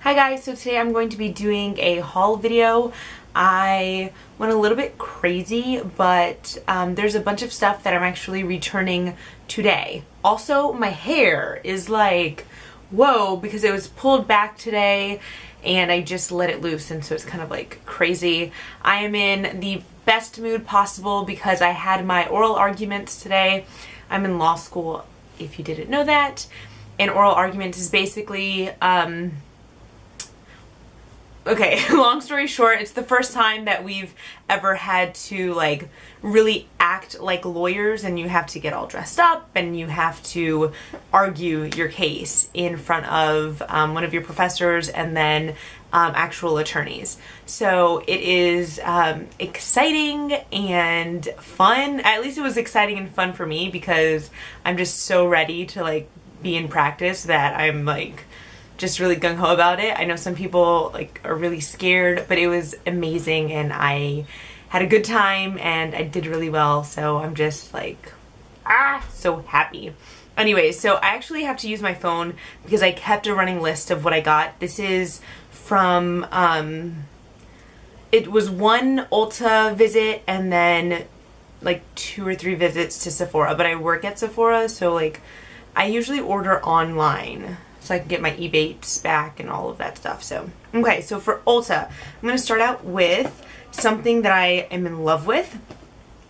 Hi guys, so today I'm going to be doing a haul video. I went a little bit crazy, but there's a bunch of stuff that I'm actually returning today. Also, my hair is like, whoa, because it was pulled back today and I just let it loose, and so it's kind of like crazy. I am in the best mood possible because I had my oral arguments today. I'm in law school, if you didn't know that. And oral arguments is basically, okay, long story short, it's the first time that we've ever had to like really act like lawyers, and you have to get all dressed up and you have to argue your case in front of one of your professors and then actual attorneys. So it is exciting and fun. At least it was exciting and fun for me because I'm just so ready to like be in practice that I'm like just really gung-ho about it. I know some people like are really scared, but it was amazing and I had a good time and I did really well, so I'm just like so happy. Anyway, so I actually have to use my phone because I kept a running list of what I got. This is from it was one Ulta visit and then like 2 or 3 visits to Sephora, but I work at Sephora, so like I usually order online so I can get my Ebates back and all of that stuff. So, okay, so for Ulta, I'm going to start out with something that I am in love with.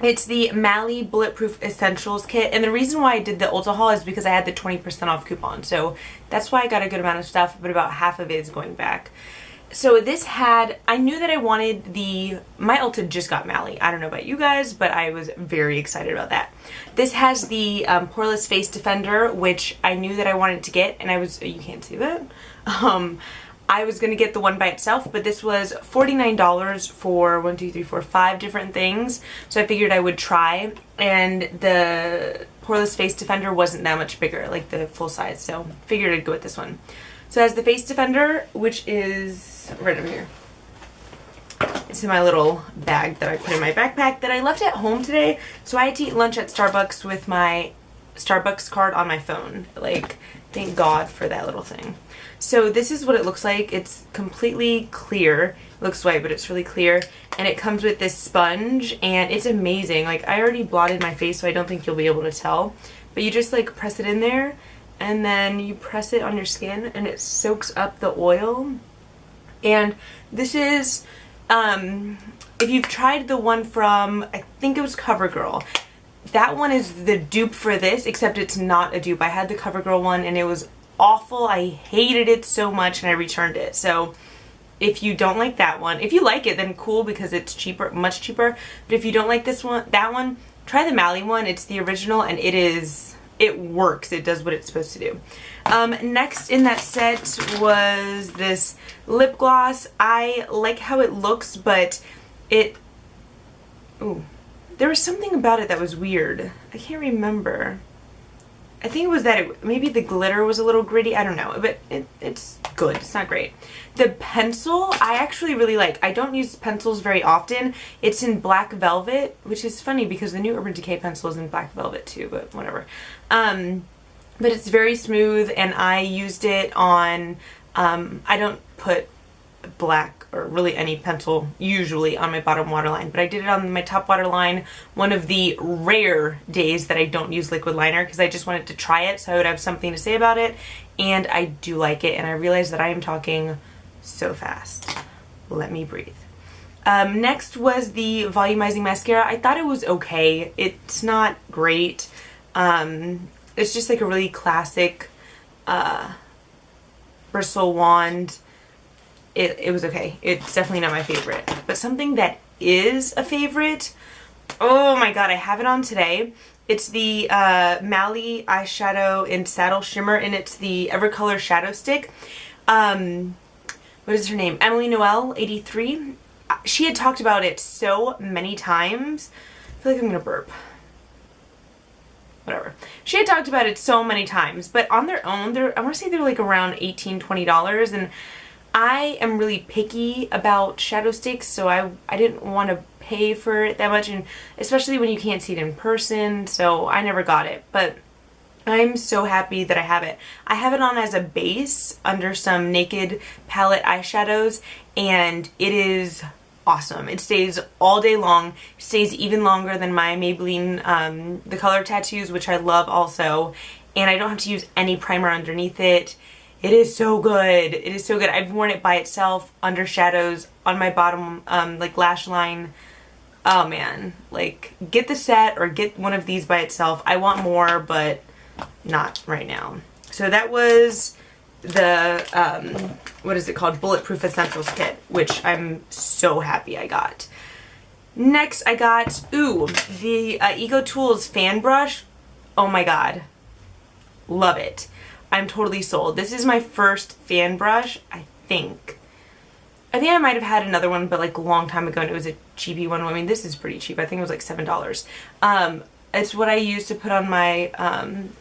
It's the Mally Bulletproof Essentials Kit, and the reason why I did the Ulta haul is because I had the 20% off coupon, so that's why I got a good amount of stuff, but about half of it is going back. So this had, I knew that I wanted my Ulta just got Mally. I don't know about you guys, but I was very excited about that. This has the Poreless Face Defender, which I knew that I wanted to get, and you can't see that. I was gonna get the one by itself, but this was $49 for 1, 2, 3, 4, 5 different things. So I figured I would try, and the Poreless Face Defender wasn't that much bigger, like the full size, so figured I'd go with this one. So it has the Face Defender, which is right over here. It's in my little bag that I put in my backpack that I left at home today. So I had to eat lunch at Starbucks with my Starbucks card on my phone. Like, thank God for that little thing. So this is what it looks like. It's completely clear. It looks white, but it's really clear. And it comes with this sponge, and it's amazing. Like, I already blotted my face, so I don't think you'll be able to tell. But you just like press it in there, and then you press it on your skin, and it soaks up the oil. And this is, if you've tried the one from, I think it was CoverGirl, that one is the dupe for this, except it's not a dupe. I had the CoverGirl one and it was awful. I hated it so much and I returned it. So if you don't like that one, if you like it, then cool, because it's cheaper, much cheaper. But if you don't like that one, try the Mally one. It's the original and it works. It does what it's supposed to do. Next in that set was this lip gloss. I like how it looks, but there was something about it that was weird. I can't remember. I think it was that maybe the glitter was a little gritty. I don't know, but it's good. It's not great. The pencil, I actually really like. I don't use pencils very often. It's in black velvet, which is funny because the new Urban Decay pencil is in black velvet too, but whatever. But it's very smooth, and I used it on, I don't put black or really any pencil usually on my bottom waterline, but I did it on my top waterline one of the rare days that I don't use liquid liner because I just wanted to try it so I would have something to say about it, and I do like it, and I realize that I am talking so fast. Let me breathe. Next was the volumizing mascara. I thought it was okay. It's not great. It's just like a really classic bristle wand. It was okay. It's definitely not my favorite. But something that is a favorite, oh my god, I have it on today. It's the Mally eyeshadow in Saddle Shimmer, and it's the Evercolor Shadow Stick. What is her name? Emily Noel 83. She had talked about it so many times. I feel like I'm gonna burp. Whatever. She had talked about it so many times, but on their own, I want to say they're like around $18, $20, and I am really picky about shadow sticks, so I didn't want to pay for it that much, and especially when you can't see it in person, so I never got it. But I'm so happy that I have it. I have it on as a base under some Naked palette eyeshadows, and it is awesome. It stays all day long, stays even longer than my Maybelline The Color Tattoos, which I love also, and I don't have to use any primer underneath it. It is so good. It is so good. I've worn it by itself, under shadows, on my bottom like lash line. Oh man, like get the set or get one of these by itself. I want more, but not right now. So that was the, what is it called? Bulletproof Essentials Kit, which I'm so happy I got. Next I got, the Ego Tools fan brush. Oh my god. Love it. I'm totally sold. This is my first fan brush, I think. I think I might have had another one, but like a long time ago, and it was a cheapy one. I mean, this is pretty cheap. I think it was like $7. It's what I use to put on my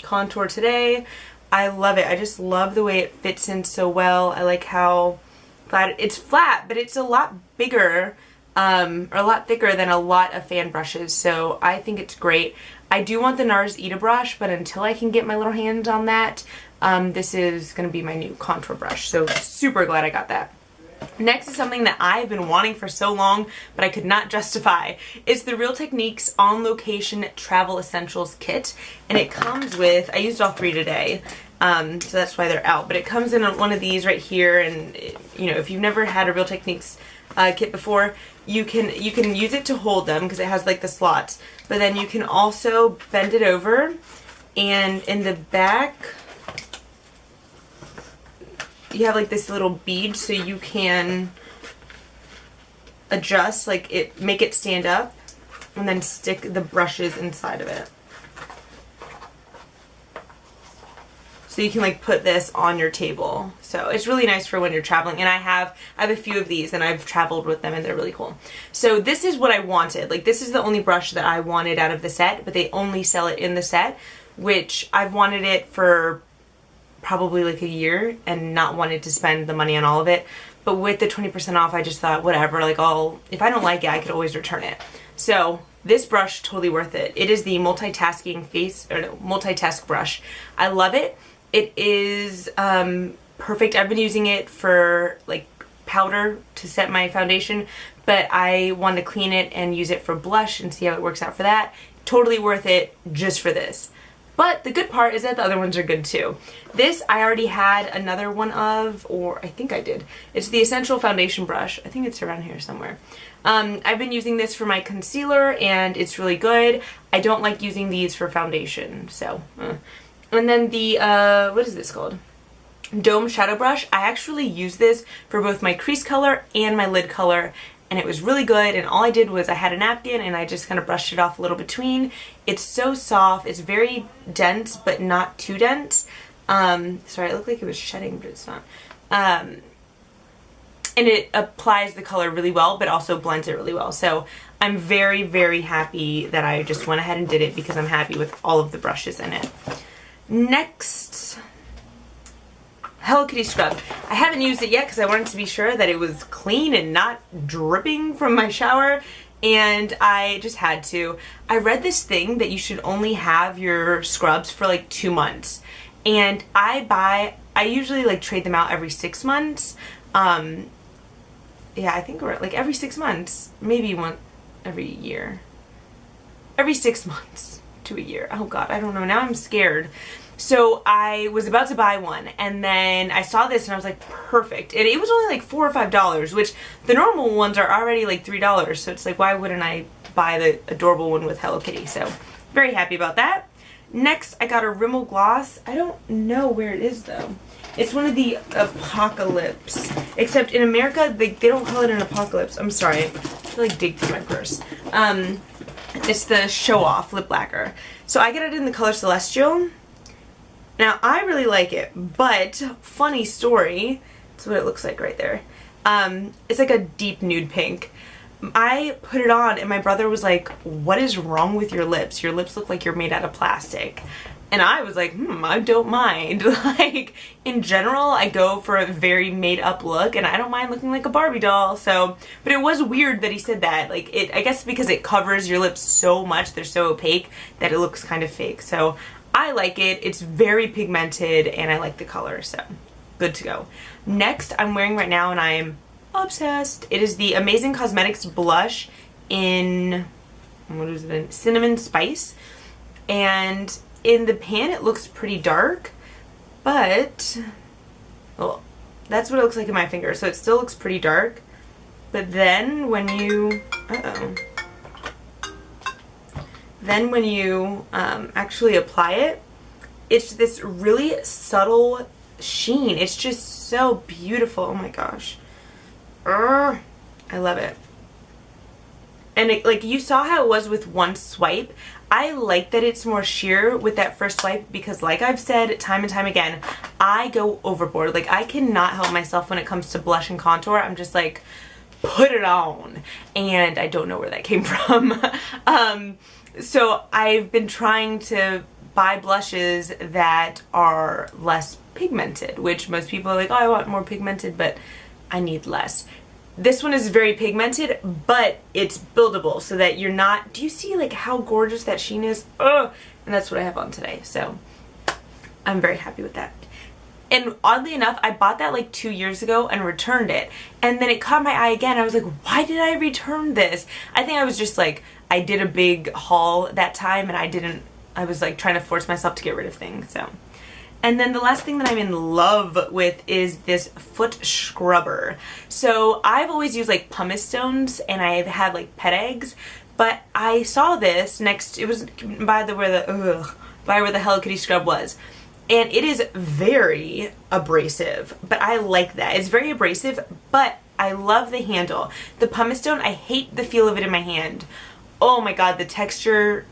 contour today. I love it. I just love the way it fits in so well. I like how flat it's flat, but it's a lot bigger or a lot thicker than a lot of fan brushes. So I think it's great. I do want the NARS Ita brush, but until I can get my little hands on that, this is going to be my new contour brush. So super glad I got that. Next is something that I've been wanting for so long, but I could not justify. It's the Real Techniques On Location Travel Essentials Kit, and it comes with, I used all 3 today, so that's why they're out, but it comes in one of these right here, and you know, if you've never had a Real Techniques kit before, you can use it to hold them because it has like the slots, but then you can also bend it over, and in the back you have like this little bead, so you can adjust, like it, make it stand up, and then stick the brushes inside of it. So you can like put this on your table. So it's really nice for when you're traveling, and I have a few of these, and I've traveled with them, and they're really cool. So this is what I wanted. Like, this is the only brush that I wanted out of the set, but they only sell it in the set, which I've wanted it for probably like a year and not wanted to spend the money on all of it, but with the 20% off, I just thought whatever, like if I don't like it, I could always return it. So this brush, totally worth it. It is the multitasking multitask brush. I love it. It is perfect. I've been using it for like powder to set my foundation, but I wanted to clean it and use it for blush and see how it works out for that. Totally worth it just for this. But the good part is that the other ones are good too. This I already had another one of, or I think I did. It's the Essential Foundation Brush. I think it's around here somewhere. I've been using this for my concealer, and it's really good. I don't like using these for foundation, so. And then the, what is this called? Dome Shadow Brush. I actually use this for both my crease color and my lid color, and it was really good, and all I did was I had a napkin and I just kind of brushed it off a little between. It's so soft. It's very dense, but not too dense. Sorry, it looked like it was shedding, but it's not. And it applies the color really well, but also blends it really well. So I'm very, very happy that I just went ahead and did it, because I'm happy with all of the brushes in it. Next, Hello Kitty scrub. I haven't used it yet because I wanted to be sure that it was clean and not dripping from my shower, and I just had to. I read this thing that you should only have your scrubs for like 2 months, and I usually like trade them out every 6 months. Yeah, I think we're like every 6 months, maybe one every year. Every 6 months to a year. Oh god, I don't know. Now I'm scared. So I was about to buy one, and then I saw this and I was like, perfect. And it was only like $4 or $5, which the normal ones are already like $3. So it's like, why wouldn't I buy the adorable one with Hello Kitty? So very happy about that. Next, I got a Rimmel gloss. I don't know where it is though. It's one of the Apocalypse, except in America, they don't call it an Apocalypse. I'm sorry, I have to like dig through my purse. It's the Show Off Lip Lacquer. So I get it in the color Celestial. Now, I really like it, but funny story, that's what it looks like right there. It's like a deep nude pink. I put it on and my brother was like, what is wrong with your lips? Your lips look like you're made out of plastic. And I was like, I don't mind. Like, in general, I go for a very made up look, and I don't mind looking like a Barbie doll, so. But it was weird that he said that. Like, I guess because it covers your lips so much, they're so opaque, that it looks kind of fake. So I like it. It's very pigmented and I like the color, so good to go. Next, I'm wearing right now and I'm obsessed. It is the Amazing Cosmetics blush in, what is it, in Cinnamon Spice. And in the pan it looks pretty dark, but, well, that's what it looks like in my finger. So it still looks pretty dark, but then when you, then when you actually apply it, it's this really subtle sheen. It's just so beautiful. Oh my gosh. I love it. And it, like, you saw how it was with one swipe. I like that it's more sheer with that first swipe because, like I've said time and time again, I go overboard. Like, I cannot help myself when it comes to blush and contour. I'm just like, put it on. And I don't know where that came from. So I've been trying to buy blushes that are less pigmented, which most people are like, oh, I want more pigmented, but I need less. This one is very pigmented, but it's buildable so that you're not, do you see like how gorgeous that sheen is? Oh, and that's what I have on today. So I'm very happy with that. And oddly enough, I bought that like 2 years ago and returned it. And then it caught my eye again. I was like, why did I return this? I think I was just like, I did a big haul that time and I was like trying to force myself to get rid of things, so. And then the last thing that I'm in love with is this foot scrubber. So I've always used like pumice stones and I've had like pet eggs, but I saw this next, it was by where the Hello Kitty scrub was. And it is very abrasive, but I like that. It's very abrasive, but I love the handle. The pumice stone, I hate the feel of it in my hand. Oh my god, the texture,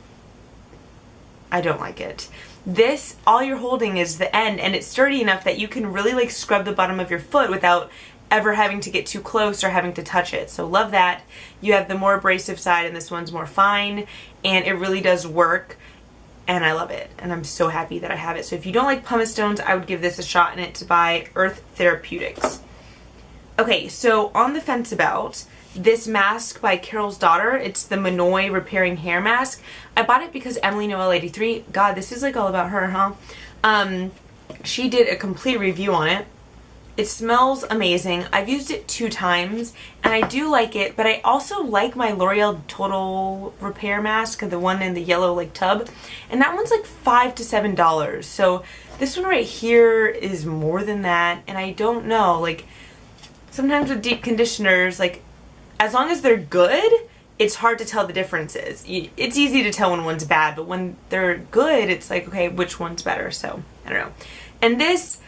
I don't like it. This, all you're holding is the end, and it's sturdy enough that you can really like scrub the bottom of your foot without ever having to get too close or having to touch it. So love that. You have the more abrasive side and this one's more fine, and it really does work, and I love it. And I'm so happy that I have it. So if you don't like pumice stones, I would give this a shot, and it's by Earth Therapeutics. Okay, so on the fence about this mask by Carol's Daughter. It's the Minoy Repairing Hair Mask. I bought it because Emily Noel 83, god, this is like all about her, huh? She did a complete review on it. It smells amazing. I've used it 2 times and I do like it, but I also like my L'Oreal Total Repair Mask, the one in the yellow like tub, and that one's like $5 to $7. So this one right here is more than that, and I don't know, like sometimes with deep conditioners, like as long as they're good, it's hard to tell the differences. It's easy to tell when one's bad, but when they're good, it's like, okay, which one's better? So, I don't know. And this,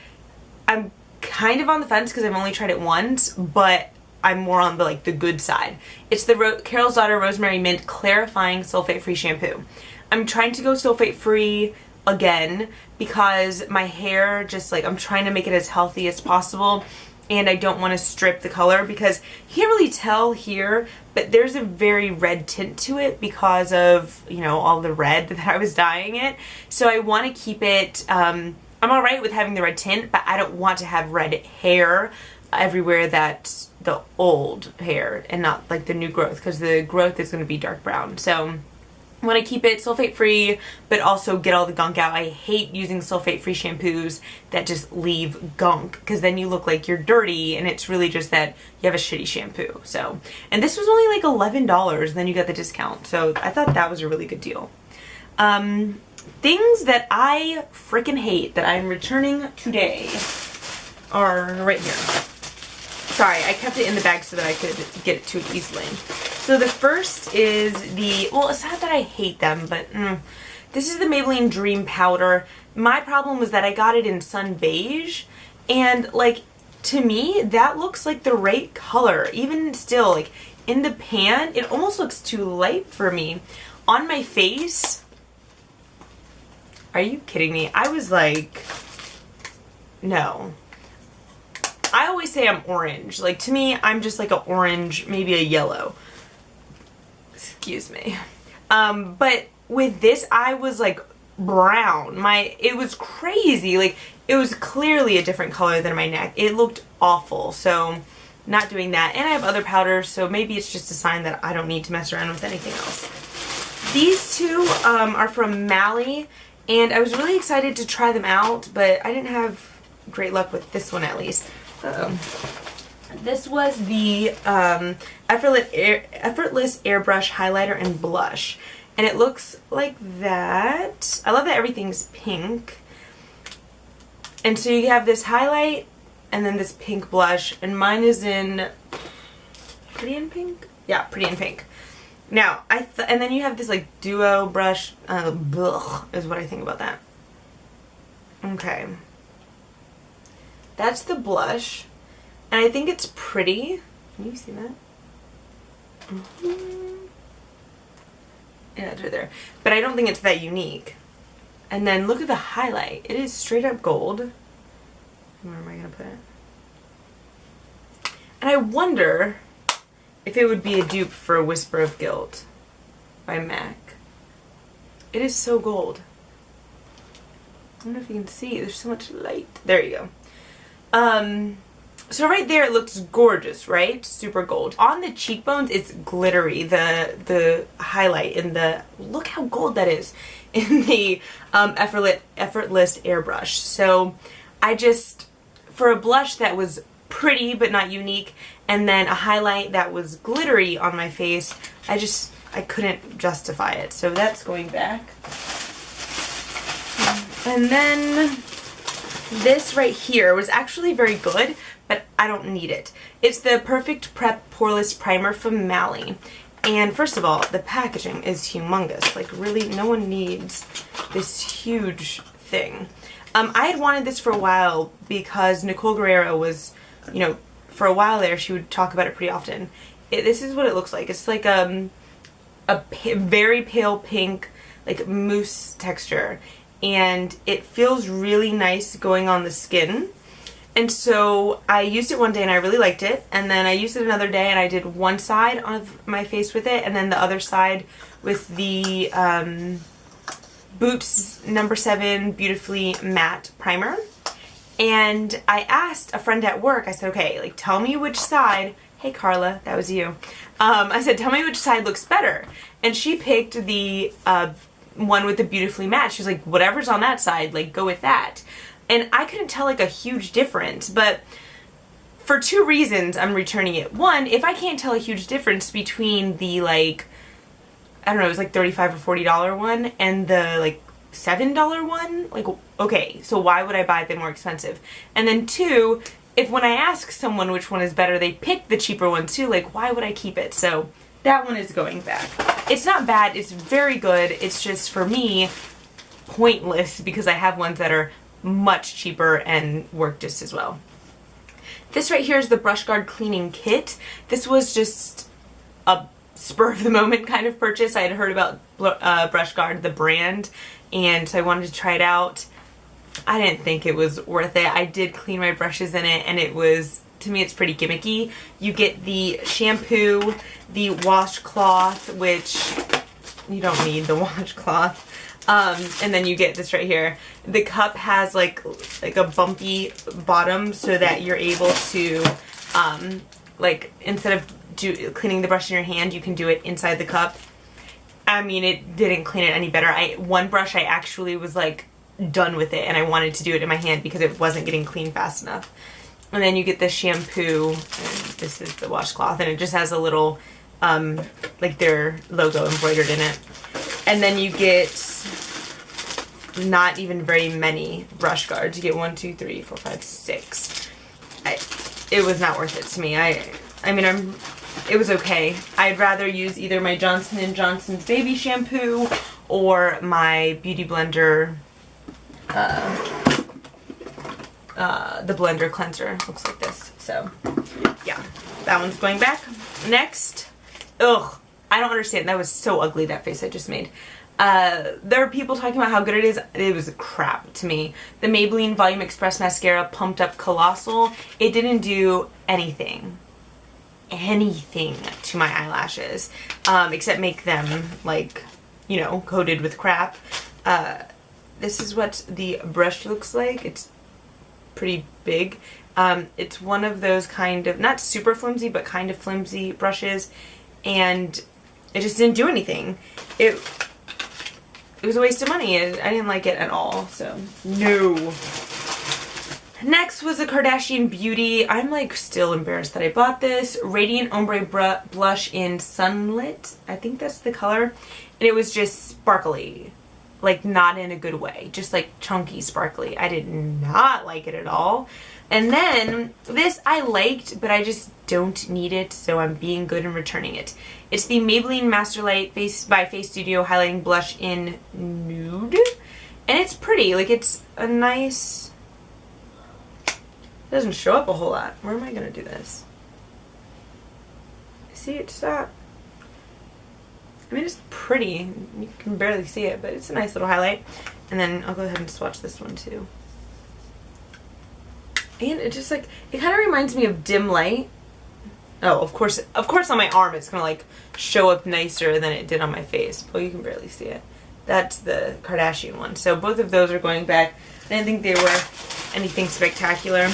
I'm kind of on the fence because I've only tried it once, but I'm more on the like the good side. It's the Carol's Daughter Rosemary Mint Clarifying Sulfate-Free Shampoo. I'm trying to go sulfate-free again because my hair just like, I'm trying to make it as healthy as possible. And I don't want to strip the color because you can't really tell here, but there's a very red tint to it because of, you know, all the red that I was dyeing it. So I want to keep it, I'm alright with having the red tint, but I don't want to have red hair everywhere that's the old hair and not like the new growth, because the growth is going to be dark brown. So I want to keep it sulfate free, but also get all the gunk out. I hate using sulfate free shampoos that just leave gunk, because then you look like you're dirty and it's really just that you have a shitty shampoo. So, and this was only like $11 and then you got the discount. So I thought that was a really good deal. Things that I freaking hate that I'm returning today are right here. Sorry, I kept it in the bag so that I could get it to it easily. So the first is the, well, it's not that I hate them, but this is the Maybelline Dream Powder. My problem was that I got it in Sun Beige, and like, to me, that looks like the right color. Even still, like, in the pan, it almost looks too light for me. On my face, are you kidding me? I was like, no. I always say I'm orange. Like, to me, I'm just like an orange, maybe a yellow. Excuse me. But with this, I was like brown. It was crazy. Like, it was clearly a different color than my neck. It looked awful. So, not doing that. And I have other powders, so maybe it's just a sign that I don't need to mess around with anything else. These two are from Mally, And I was really excited to try them out, but I didn't have great luck with this one at least. This was the Effortless Airbrush Highlighter and Blush. And it looks like that. I love that everything's pink. And so you have this highlight and then this pink blush. And mine is in Pretty in Pink? Yeah, Pretty in Pink. Now, and then you have this like duo brush. Is what I think about that. Okay. That's the blush. And I think it's pretty. Can you see that? Yeah, it's right there. But I don't think it's that unique. And then look at the highlight. It is straight up gold. Where am I going to put it? And I wonder if it would be a dupe for A Whisper of Guilt by MAC. It is so gold. I don't know if you can see. There's so much light. There you go. So right there it looks gorgeous, right? Super gold. On the cheekbones it's glittery. The highlight in the, look how gold that is in the effortless airbrush. So I just, for a blush that was pretty but not unique, and then a highlight that was glittery on my face, I couldn't justify it. So that's going back. And then this right here was actually very good, but I don't need it. It's the Perfect Prep Poreless Primer from Mally. And first of all, the packaging is humongous. Like really, no one needs this huge thing. I had wanted this for a while because Nicole Guerrero was, you know, for a while there, she would talk about it pretty often. This is what it looks like. It's like a very pale pink, like mousse texture. And it feels really nice going on the skin. And so I used it one day and I really liked it, and then I used it another day and I did one side of my face with it and then the other side with the Boots No. 7 Beautifully Matte Primer. And I asked a friend at work, I said, okay, like tell me which side, hey Carla, that was you. I said, tell me which side looks better. And she picked the one with the Beautifully Matte. She was like, whatever's on that side, like go with that. And I couldn't tell like a huge difference, but for two reasons I'm returning it. One, if I can't tell a huge difference between the like, I don't know, it was like $35 or $40 one and the like $7 one, like okay, so why would I buy the more expensive? And then two, if when I ask someone which one is better, they pick the cheaper one too, like why would I keep it? So that one is going back. It's not bad, it's very good, it's just for me pointless because I have ones that are much cheaper and work just as well. This right here is the Brush Guard Cleaning Kit. This was just a spur of the moment kind of purchase. I had heard about Brush Guard, the brand, and so I wanted to try it out. I didn't think it was worth it. I did clean my brushes in it and it was, to me it's pretty gimmicky. You get the shampoo, the washcloth, which you don't need the washcloth. And then you get this right here. The cup has like a bumpy bottom so that you're able to, like instead of cleaning the brush in your hand, you can do it inside the cup. I mean, it didn't clean it any better. One brush I actually was like done with it and I wanted to do it in my hand because it wasn't getting clean fast enough. And then you get the shampoo, and this is the washcloth, and it just has a little, like their logo embroidered in it. And then you get not even very many brush guards. You get 1, 2, 3, 4, 5, 6. It was not worth it to me. It was okay. I'd rather use either my Johnson & Johnson's baby shampoo or my Beauty Blender, the blender cleanser. Looks like this. So, yeah. That one's going back. Next. Ugh. I don't understand. That was so ugly, that face I just made. There are people talking about how good it is. It was crap to me. The Maybelline Volume Express Mascara Pumped Up Colossal. It didn't do anything to my eyelashes. Except make them, like, you know, coated with crap. This is what the brush looks like. It's pretty big. It's one of those kind of, not super flimsy, but kind of flimsy brushes. And it just didn't do anything. it was a waste of money. I didn't like it at all, so no. Next was the Kardashian Beauty. I'm like still embarrassed that I bought this. Radiant Ombre Blush in Sunlit. I think that's the color. And it was just sparkly. Like not in a good way. Just like chunky sparkly. I did not like it at all. And then this I liked, but I just don't need it, so I'm being good and returning it. It's the Maybelline Masterlight by Face Studio Highlighting Blush in Nude. And it's pretty. Like it's a nice... It doesn't show up a whole lot. Where am I going to do this? See, it's not... I mean, it's pretty. You can barely see it, but it's a nice little highlight. And then I'll go ahead and swatch this one too. And it just like, it kind of reminds me of Dim Light. Oh, of course on my arm it's going to like show up nicer than it did on my face. Well, you can barely see it. That's the Kardashian one. So both of those are going back. I didn't think they were anything spectacular.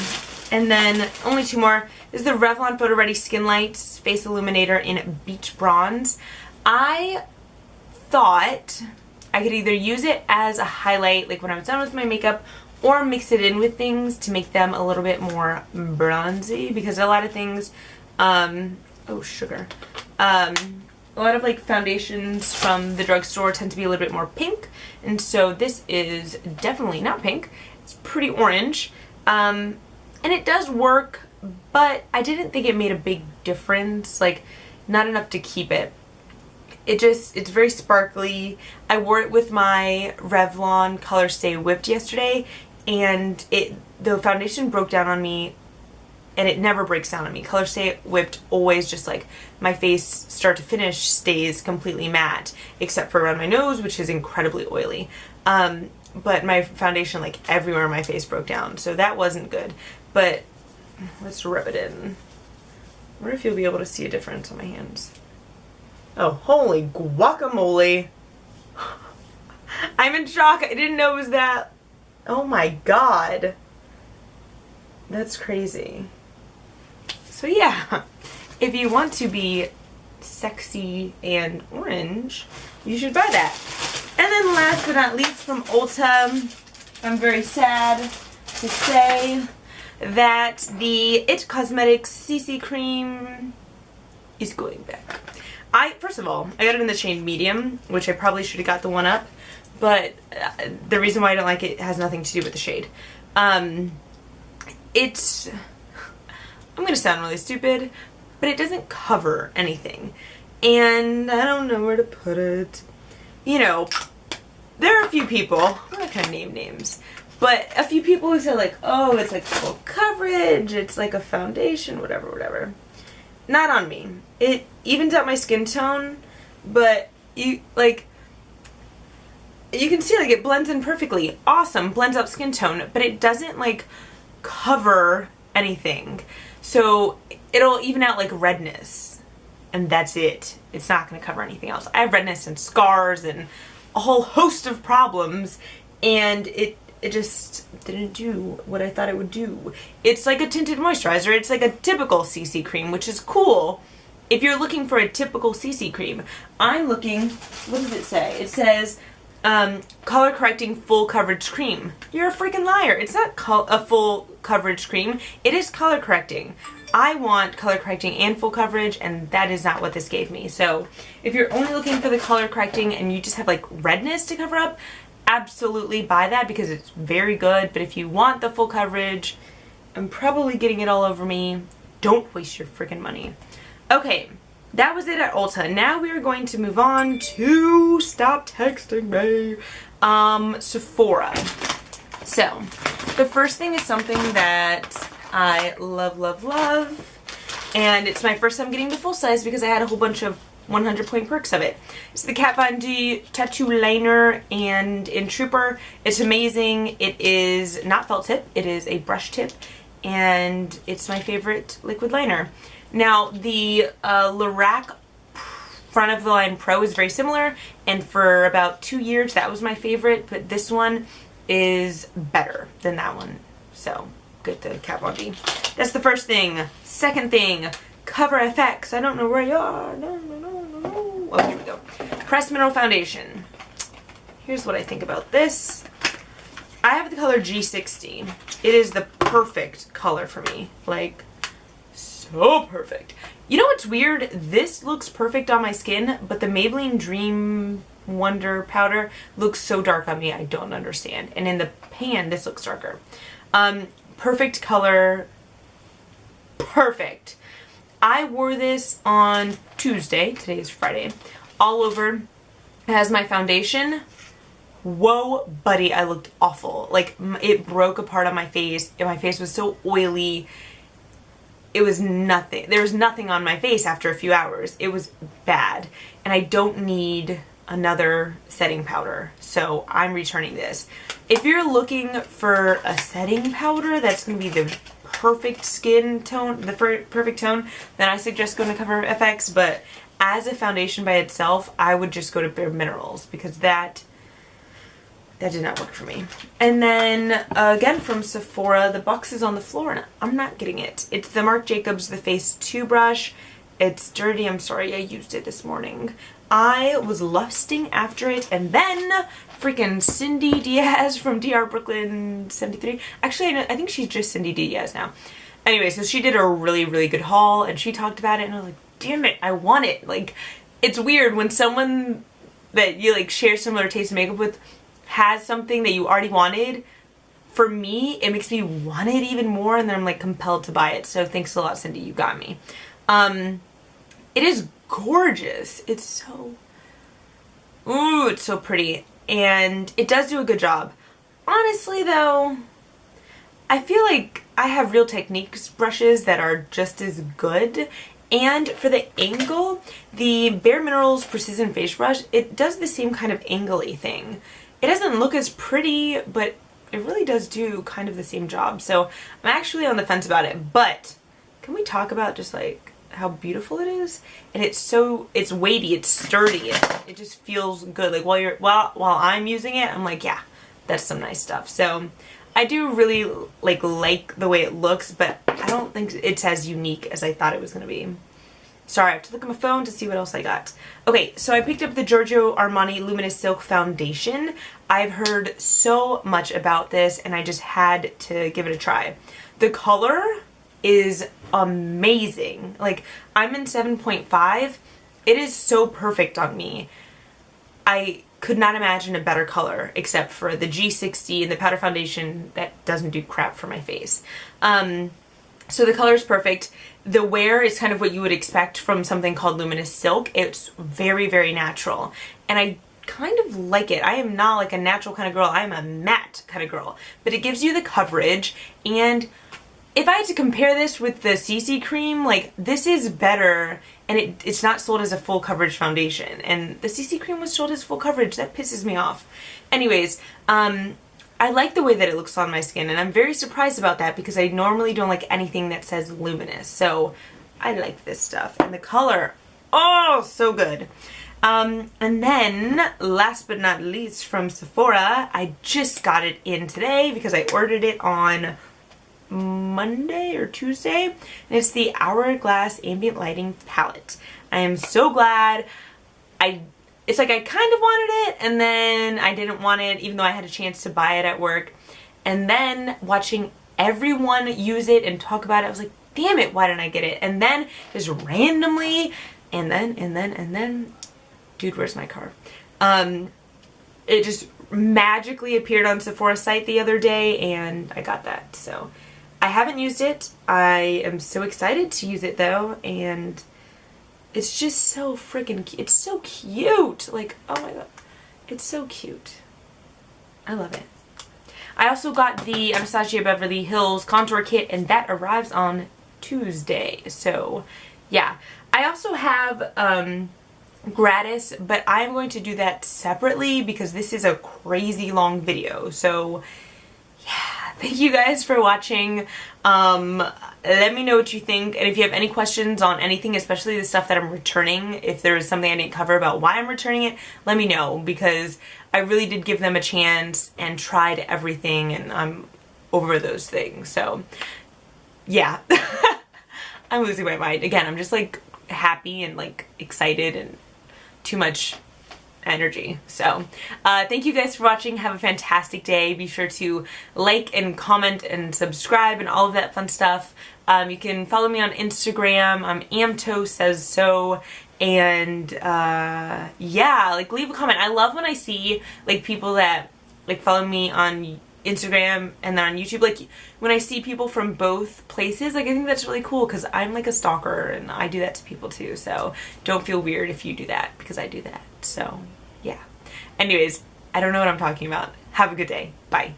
And then only two more. This is the Revlon Photo Ready Skin Lights Face Illuminator in Beach Bronze. I thought I could either use it as a highlight, like when I was done with my makeup, or mix it in with things to make them a little bit more bronzy, because a lot of things, oh sugar, a lot of like foundations from the drugstore tend to be a little bit more pink, and so this is definitely not pink. It's pretty orange. And it does work, but I didn't think it made a big difference, like not enough to keep it. It's very sparkly. I wore it with my Revlon Color Stay Whipped yesterday, and the foundation broke down on me, and it never breaks down on me. Color Stay Whipped always just like, my face start to finish stays completely matte, except for around my nose, which is incredibly oily. But my foundation, like everywhere on my face, broke down, so that wasn't good. But let's rub it in. I wonder if you'll be able to see a difference on my hands. Oh, holy guacamole. I'm in shock. I didn't know it was that. Oh my god. That's crazy. So yeah, if you want to be sexy and orange, you should buy that. And then last but not least, from Ulta, I'm very sad to say that the It Cosmetics CC Cream is going back. First of all, I got it in the shade medium, which I probably should have got the one up, but the reason why I don't like it has nothing to do with the shade. I'm gonna sound really stupid, but it doesn't cover anything, and I don't know where to put it. You know, there are a few people, I'm not gonna name names, but a few people who say like, oh, it's like full coverage, it's like a foundation, whatever, whatever. Not on me. It evens out my skin tone, but you can see like it blends in perfectly. Awesome, blends out skin tone, but it doesn't like cover anything. So it'll even out like redness, and that's it. It's not going to cover anything else. I have redness and scars and a whole host of problems, and it just didn't do what I thought it would do. It's like a tinted moisturizer. It's like a typical CC cream, which is cool if you're looking for a typical CC cream. I'm looking, what does it say? It says color correcting full coverage cream. You're a freaking liar. It's not a full coverage cream. It is color correcting. I want color correcting and full coverage, and that is not what this gave me. So if you're only looking for the color correcting and you just have like redness to cover up, absolutely buy that because it's very good. But if you want the full coverage, I'm probably getting it all over me. Don't waste your freaking money. Okay, that was it at Ulta. Now we are going to move on to, stop texting me, Sephora. So the first thing is something that I love, love, love, and it's my first time getting the full size because I had a whole bunch of 100 point perks of it. It's the Kat Von D Tattoo Liner and in Trooper. It's amazing. It is not felt tip, it is a brush tip, and it's my favorite liquid liner. Now the Lorac front of the line Pro is very similar, and for about 2 years that was my favorite, but this one is better than that one. So get the Kat Von D. That's the first thing. Second thing, Cover FX. I don't know where you are. No. Oh, here we go. Pressed Mineral Foundation. here's what I think about this. I have the color G60. It is the perfect color for me. Like, so perfect. You know what's weird? This looks perfect on my skin, but the Maybelline Dream Wonder powder looks so dark on me, I don't understand. And in the pan, this looks darker. Perfect color. Perfect. I wore this on Tuesday. Today is Friday. All over. It has my foundation. Whoa, buddy, I looked awful. Like, it broke apart on my face, and my face was so oily. It was nothing. There was nothing on my face after a few hours. It was bad. And I don't need another setting powder. So I'm returning this. If you're looking for a setting powder that's going to be the perfect skin tone, the perfect tone, then I suggest going to Cover FX. But as a foundation by itself, I would just go to Bare Minerals, because that did not work for me. And then, again, from Sephora, the box is on the floor and I'm not getting it. It's the Marc Jacobs The Face 2 brush. It's dirty, I'm sorry, I used it this morning. I was lusting after it, and then freaking Cindy Diaz from DR Brooklyn 73. Actually, I think she's just Cindy Diaz now. Anyway, so she did a really, really good haul, and she talked about it, and I was like, damn it, I want it. Like, it's weird when someone that you, like, share similar taste in makeup with has something that you already wanted. For me, it makes me want it even more, and then I'm like compelled to buy it. So thanks a lot, Cindy, you got me. It is gorgeous. It's so, ooh, it's so pretty, and it does do a good job. Honestly though, I feel like I have Real Techniques brushes that are just as good. And for the angle, the Bare Minerals Precision Face Brush, it does the same kind of angle-y thing. It doesn't look as pretty, but it really does do kind of the same job. So I'm actually on the fence about it. But can we talk about just like how beautiful it is? And it's weighty, it's sturdy, it just feels good. Like while I'm using it, I'm like, yeah, that's some nice stuff. So I do really like the way it looks, but I don't think it's as unique as I thought it was gonna be. Sorry, I have to look at my phone to see what else I got. Okay, so I picked up the Giorgio Armani Luminous Silk Foundation. I've heard so much about this, and I just had to give it a try. The color is amazing. Like, I'm in 7.5. It is so perfect on me. I could not imagine a better color, except for the G60 and the powder foundation that doesn't do crap for my face. So the color is perfect. The wear is kind of what you would expect from something called Luminous Silk. It's very, very natural. And I kind of like it. I am not like a natural kind of girl. I am a matte kind of girl. But it gives you the coverage. And if I had to compare this with the CC cream, like, this is better. And it's not sold as a full coverage foundation. And the CC cream was sold as full coverage. That pisses me off. Anyways, I like the way that it looks on my skin, and I'm very surprised about that because I normally don't like anything that says luminous. So I like this stuff. And the color, oh, so good. And then, last but not least, from Sephora, I just got it in today because I ordered it on Monday or Tuesday. And it's the Hourglass Ambient Lighting Palette. I am so glad. It's like I kind of wanted it, and then I didn't want it, even though I had a chance to buy it at work. And then watching everyone use it and talk about it, I was like, damn it, why didn't I get it? And then just randomly, and then, dude, where's my car? It just magically appeared on Sephora's site the other day, and I got that. So I haven't used it. I am so excited to use it though, and it's just so freaking cute. It's so cute. Like, oh my god. It's so cute. I love it. I also got the Anastasia Beverly Hills contour kit, and that arrives on Tuesday. So, yeah. I also have Gratis, but I'm going to do that separately because this is a crazy long video. So, yeah. Thank you guys for watching. Let me know what you think, and if you have any questions on anything, especially the stuff that I'm returning, if there is something I didn't cover about why I'm returning it, let me know, because I really did give them a chance and tried everything, and I'm over those things. So yeah. I'm losing my mind. Again, I'm just like happy and like excited, and too much energy. So thank you guys for watching. Have a fantastic day. Be sure to like and comment and subscribe and all of that fun stuff. You can follow me on Instagram. AmTo says so. And yeah, like leave a comment. I love when I see like people that like follow me on Instagram and then on YouTube, like when I see people from both places, like I think that's really cool because I'm like a stalker and I do that to people too. So don't feel weird if you do that because I do that. So yeah. Anyways, I don't know what I'm talking about. Have a good day. Bye.